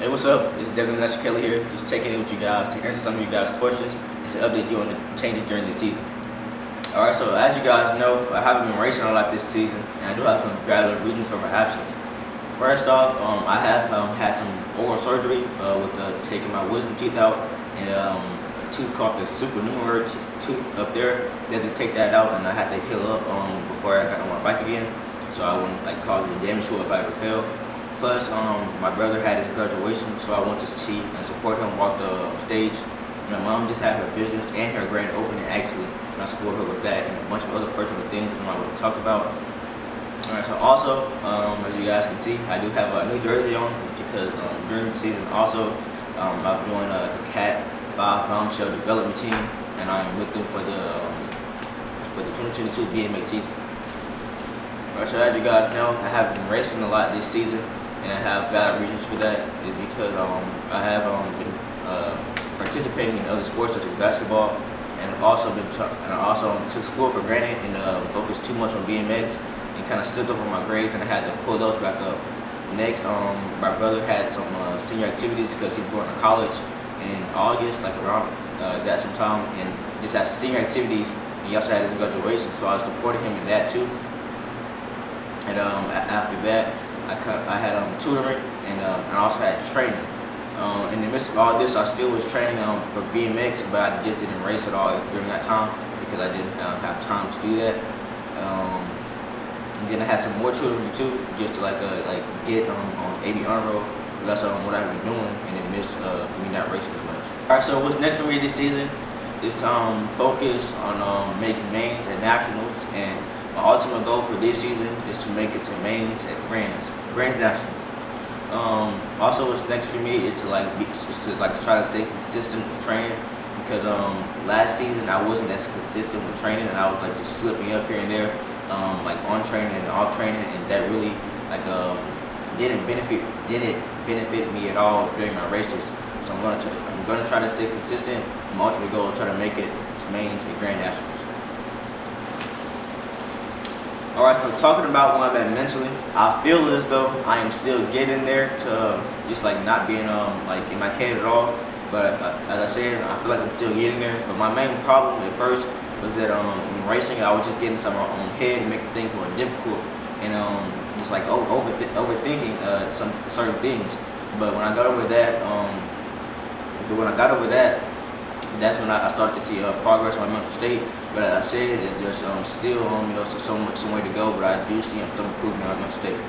Hey, what's up? It's Devin Nash Kelly here. Just checking in with you guys to answer some of you guys' questions and to update you on the changes during the season. Alright, so as you guys know, I haven't been racing a lot this season, and I do have some valid reasons for my absence. First off, I have had some oral surgery with taking my wisdom teeth out and a tooth called the supernumerary tooth up there. They had to take that out, and I had to heal up before I got on my bike again, so I wouldn't cause any damage to it if I ever fell. Plus, my brother had his graduation, so I went to see and support him walk the stage. My mom just had her business and her grand opening actually, and I support her with that and a bunch of other personal things I'm not going to talk about. Alright, so also, as you guys can see, I do have a new jersey on because during the season also, I'm doing the CAT 5 Bombshell development team, and I'm with them for the 2022 BMX season. Alright, so as you guys know, I have been racing a lot this season, and I have valid reasons for that. Is because I have been participating in other sports such as basketball, and I also took school for granted and focused too much on BMX and kind of slipped up on my grades, and I had to pull those back up. Next, my brother had some senior activities because he's going to college in August, like around that sometime, and just had senior activities. And he also had his graduation, so I supported him in that too. And after that, I had tutoring and I also had training. In the midst of all this, I still was training for BMX, but I just didn't race at all during that time because I didn't have time to do that. And then I had some more tutoring too, just to get on AB on road. That's what I've been doing in the midst of me not racing as much. All right, so what's next for me this season is to focus on making mains at nationals, and my ultimate goal for this season is to make it to mains at Grands Nationals. Also, what's next for me is to try to stay consistent with training, because last season I wasn't as consistent with training, and I was just slipping up here and there, on training and off training, and that really didn't benefit me at all during my races. So I'm gonna try to stay consistent. My ultimate goal is try to make it to mains at Grand Nationals. Alright, so talking about where I'm at mentally, I feel as though I am still getting there to just not being in my head at all. But as I said, I feel like I'm still getting there. But my main problem at first was that in racing, I was just getting into my own head and making things more difficult, and just overthinking some certain things. But when I got over that, that's when I started to see progress in my mental state. But as I said, there's still some way to go, but I do see some improvement in my mental state.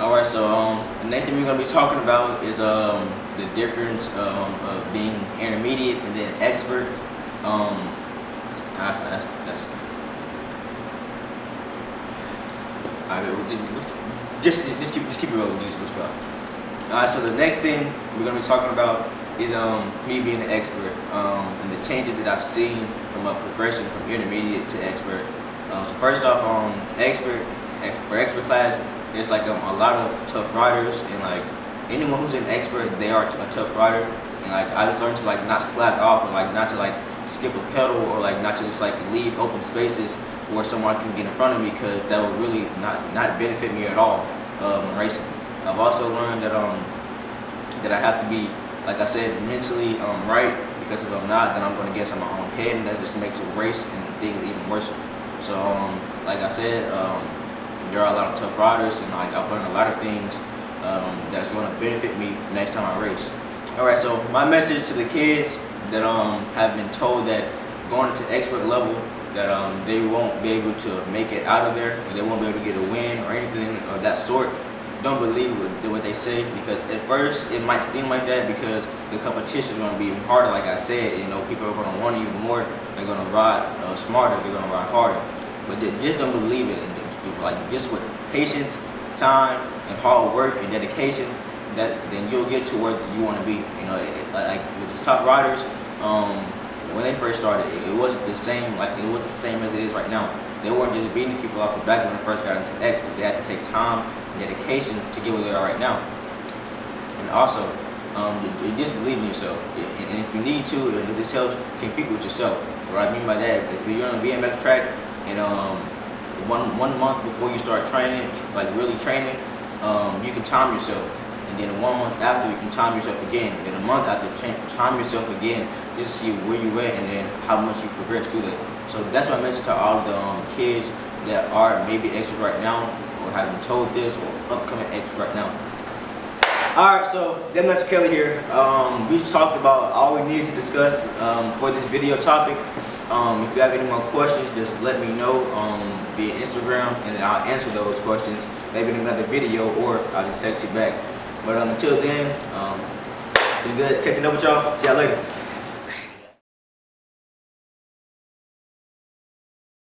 Alright, so the next thing we're going to be talking about is the difference of being intermediate and then expert. Just keep it rolling. Alright, so the next thing we're going to be talking about is me being an expert, and the changes that I've seen from a progression from intermediate to expert. So first off, for expert class, there's a lot of tough riders, and anyone who's an expert, they are a tough rider. And I just learned to not slack off, and not to skip a pedal, or not to just leave open spaces where someone can get in front of me, because that would really not benefit me at all in racing. I've also learned that I have to be, like I said, mentally right, because if I'm not, then I'm going to get in my own head, and that just makes the race and things even worse. So like I said, there are a lot of tough riders, and I've learned a lot of things that's going to benefit me next time I race. Alright, so my message to the kids that have been told that going to expert level, that they won't be able to make it out of there, or they won't be able to get a win or anything of that sort. Don't believe what they say, because at first it might seem like that, because the competition is going to be even harder. Like I said, people are going to want it even more. They're going to ride smarter. They're going to ride harder. But just don't believe it. Just with patience, time, and hard work and dedication, then you'll get to where you want to be. With the top riders, when they first started, it wasn't the same. It wasn't the same as it is right now. They weren't just beating people off the back when they first got into expert. They had to take time and dedication to get where they are right now. And also, just believe in yourself. And if you need to, if this helps, compete with yourself. What I mean by that, if you're on a BMX track and one month before you start training, really training, you can time yourself. And then 1 month after, you can time yourself again. And then a month after, time yourself again, just to see where you at and then how much you progress through that. So that's my message to all the kids that are maybe extras right now, or have been told this, or upcoming extras right now. Alright, so Demnuts Kelly here. We've talked about all we needed to discuss for this video topic. If you have any more questions, just let me know via Instagram, and then I'll answer those questions maybe in another video, or I'll just text you back. But until then, been good catching up with y'all. See y'all later.